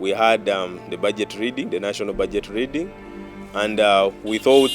we had the budget reading, the national budget reading, and we thought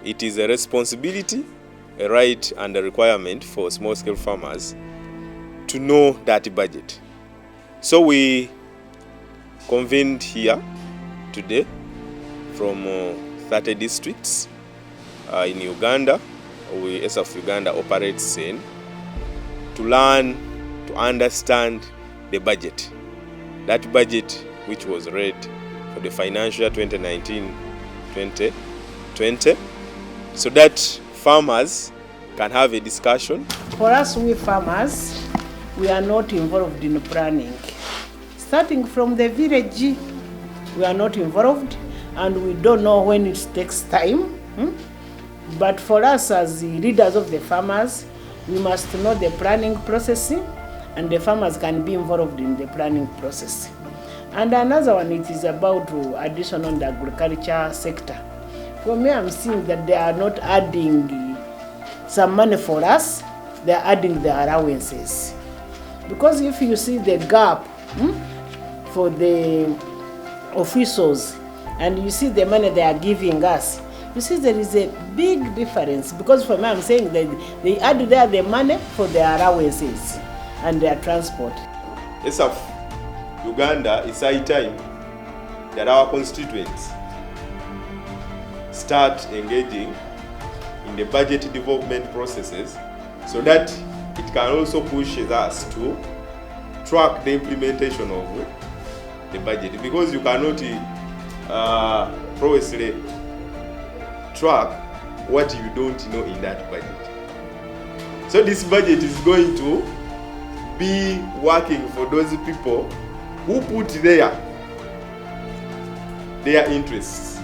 it is a responsibility, a right and a requirement for small-scale farmers to know that budget. So we convened here today from 30 districts in Uganda. ESAF Uganda operates in, to learn, to understand the budget. That budget which was read for the financial year 2019-2020, so that farmers can have a discussion. For us, we farmers, we are not involved in planning. Starting from the village, we are not involved, and we don't know when it takes time. But for us as the leaders of the farmers, we must know the planning process, and the farmers can be involved in the planning process. And another one, it is about addition on the agriculture sector. For me, I'm seeing that they are not adding some money for us, they are adding the allowances. Because if you see the gap for the officials, and you see the money they are giving us, you see there is a big difference. Because for me, I'm saying that they add there the money for their allowances and their transport. ESAF Uganda, it's high time that our constituents start engaging in the budget development processes, so that it can also push us to track the implementation of the budget, because you cannot probably track what you don't know in that budget. So this budget is going to be working for those people who put their interests.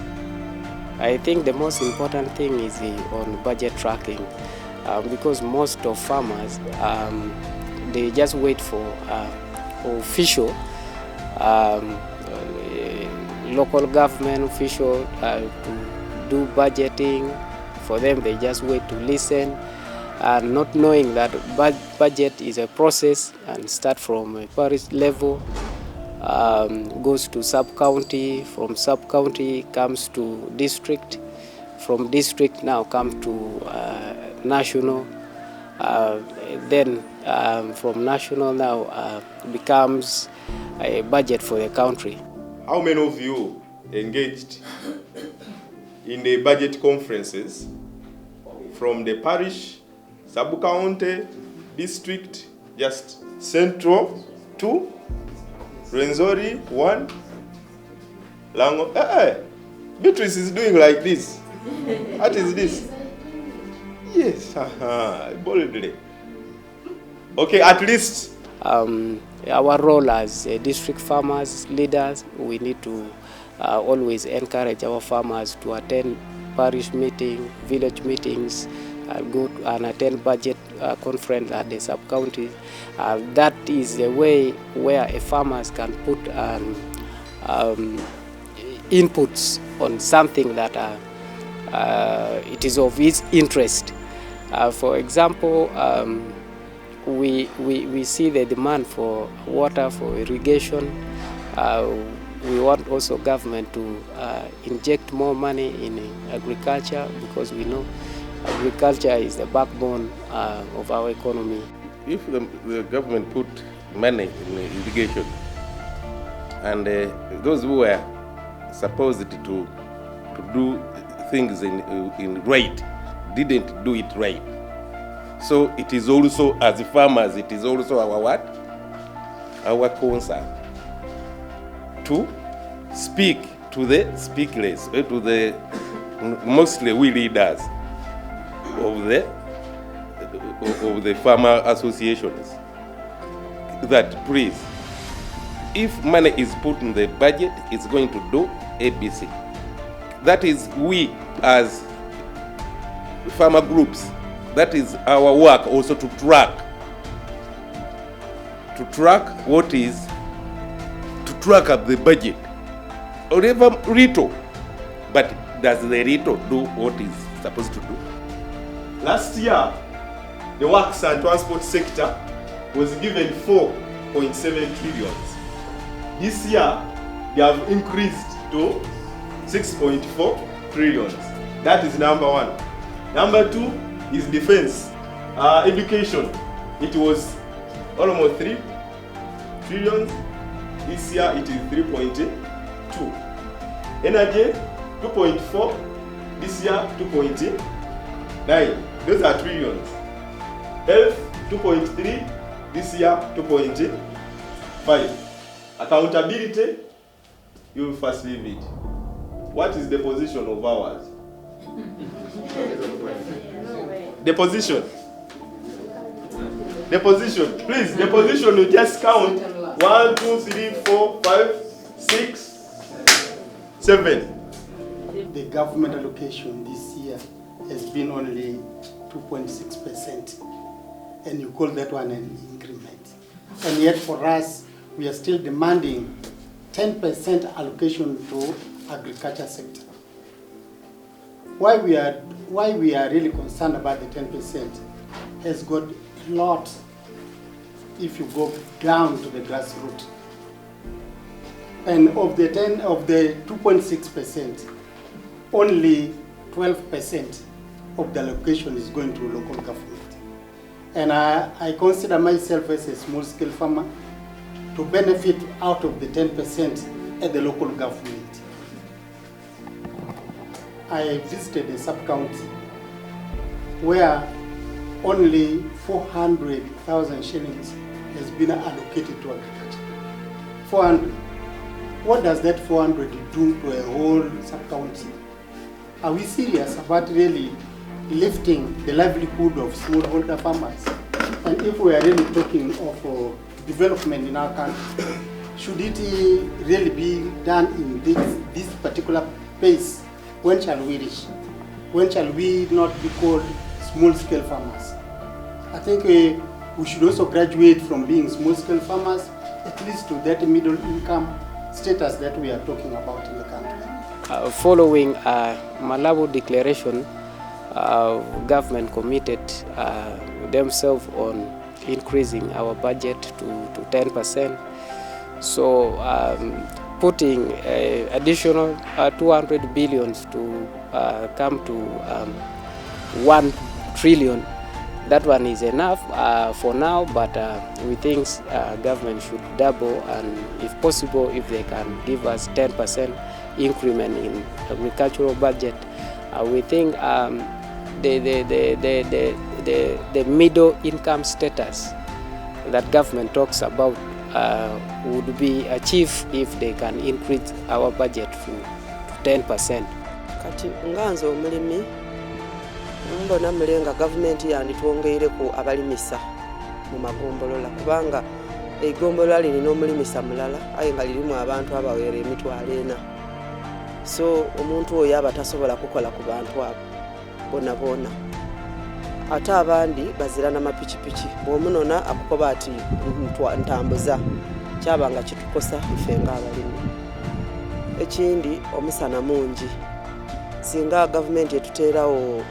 I think the most important thing is on budget tracking, because most of farmers, they just wait for official, local government official to do budgeting. For them, they just wait to listen, and not knowing that budget is a process and start from a parish level, goes to sub-county, from sub-county comes to district, from district now come to national, then from national now becomes a budget for the country. How many of you engaged in the budget conferences from the parish, sub-county, district, just central, 2, Rwenzori, 1, Lango? Beatrice is doing like this. What is this? Yes, boldly. Okay, at least. Our role as district farmers, leaders, we need to always encourage our farmers to attend parish meetings, village meetings, go and attend budget conference at the sub-county. That is the way where a farmers can put inputs on something that it is of his interest. For example, we see the demand for water, for irrigation. We want also government to inject more money in agriculture, because we know agriculture is the backbone of our economy. If the government put money in irrigation, and those who were supposed to do things in right didn't do it right, so it is also, as farmers, it is also our what? Our concern to speak to the speakless, to the mostly we leaders of the farmer associations, that please, if money is put in the budget, it's going to do ABC. That is, we as farmer groups, that is our work also to track what is, to track up the budget, or even little, but does the little do what is supposed to do? Last year, the works and transport sector was given 4.7 trillion. This year, they have increased to 6.4 trillions. That is number one. Number two is defense. Education, it was almost 3 trillions. This year it is 3.2. Energy, 2.4. This year, 2.9. Those are trillions. Health, 2.3. This year, 2.5. Accountability, you will first leave it. What is the position of ours? The position. The position. Please, the position will just count. 1, 2, 3, 4, 5, 6, 7. The government allocation this year has been only 2.6%, and you call that one an increment. And yet for us, we are still demanding 10% allocation to agriculture sector. Why we are really concerned about the 10% has got a lot if you go down to the grassroots. And of the 2.6%, only 12% of the allocation is going to local government. And I consider myself as a small-scale farmer to benefit out of the 10% at the local government. I visited a sub-county where only 400,000 shillings has been allocated to agriculture. 400. What does that 400 do to a whole sub-county? Are we serious about really lifting the livelihood of smallholder farmers? And if we are really talking of development in our country, should it really be done in this particular pace? When shall we reach? When shall we not be called small-scale farmers? I think we should also graduate from being small-scale farmers, at least to that middle income status that we are talking about in the country. Following Malabo Declaration, government committed themselves on increasing our budget to 10%. So putting additional 200 billions to come to 1 trillion. That one is enough for now, but we think government should double, and if possible, if they can give us 10% increment in agricultural budget, we think the middle income status that government talks about would be achieved if they can increase our budget to 10%. Kati nganzo omulimi mbona mulenga government yanditwongeireko abalimisa mu magombolola kubanga egombolola lirina omulimisa mulala aye nga lirimu abantu abawera emitwalo 4. So omuntu oyo aba tasobola kukola ku bantu abo bona ate abandi bazira n'amapikipiki bw'omunona akukoba ati ntambuza kyabanga kitukosa ife ng'abalimi. Ekindi omusana mungi singa government etuteerawo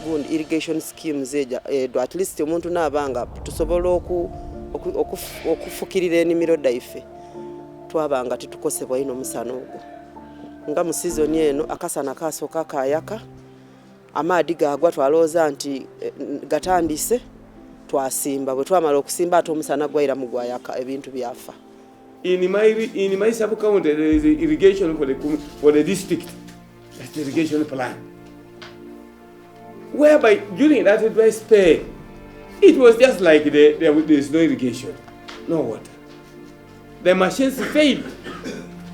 good irrigation schemes at least omuntu n'abanga tusobola okufukirira enimiro daife twabanga titukosebwa ino omusana ogwo nga mu season eno akasana kasooka kayaka amaadi gagwa twalooza nti gatandise twasimba bwe twamala okusimba ate omusana gwaira mu gwayaka ebintu byafa. In my sub-county there is irrigation for the district. That's the irrigation plan. Whereby during that dry spell, it was just like there is no irrigation, no water. The machines failed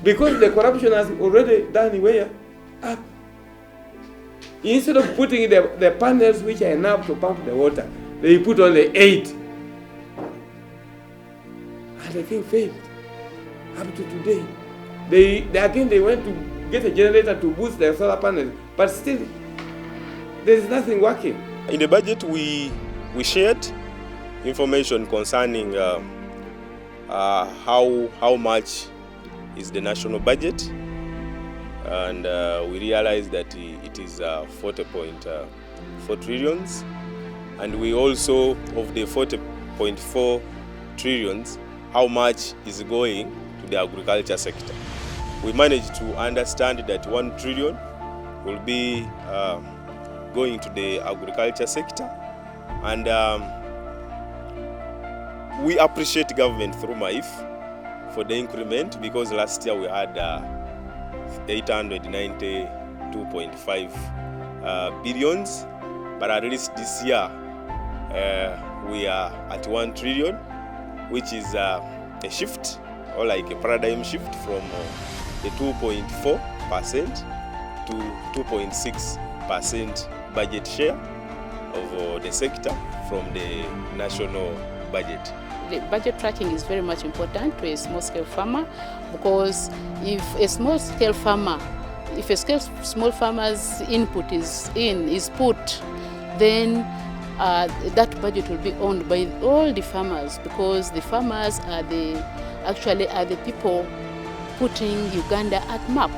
because the corruption has already done away up. Instead of putting the panels which are enough to pump the water, they put only 8. And the thing failed. Up to today. They went to get a generator to boost their solar panels, but still there is nothing working. In the budget, we shared information concerning how much is the national budget, and we realized that it is 40.4 trillions, and we also, of the 40.4 trillions, how much is going to the agriculture sector. We managed to understand that 1 trillion will be going to the agriculture sector, and we appreciate government through MAIF for the increment, because last year we had 892.5 billions, but at least this year we are at 1 trillion, which is a shift, or like a paradigm shift from the 2.4% to 2.6% budget share of the sector from the national budget. The budget tracking is very much important to a small-scale farmer, because if a small-scale farmer's input is put, then that budget will be owned by all the farmers, because the farmers are the people putting Uganda at map.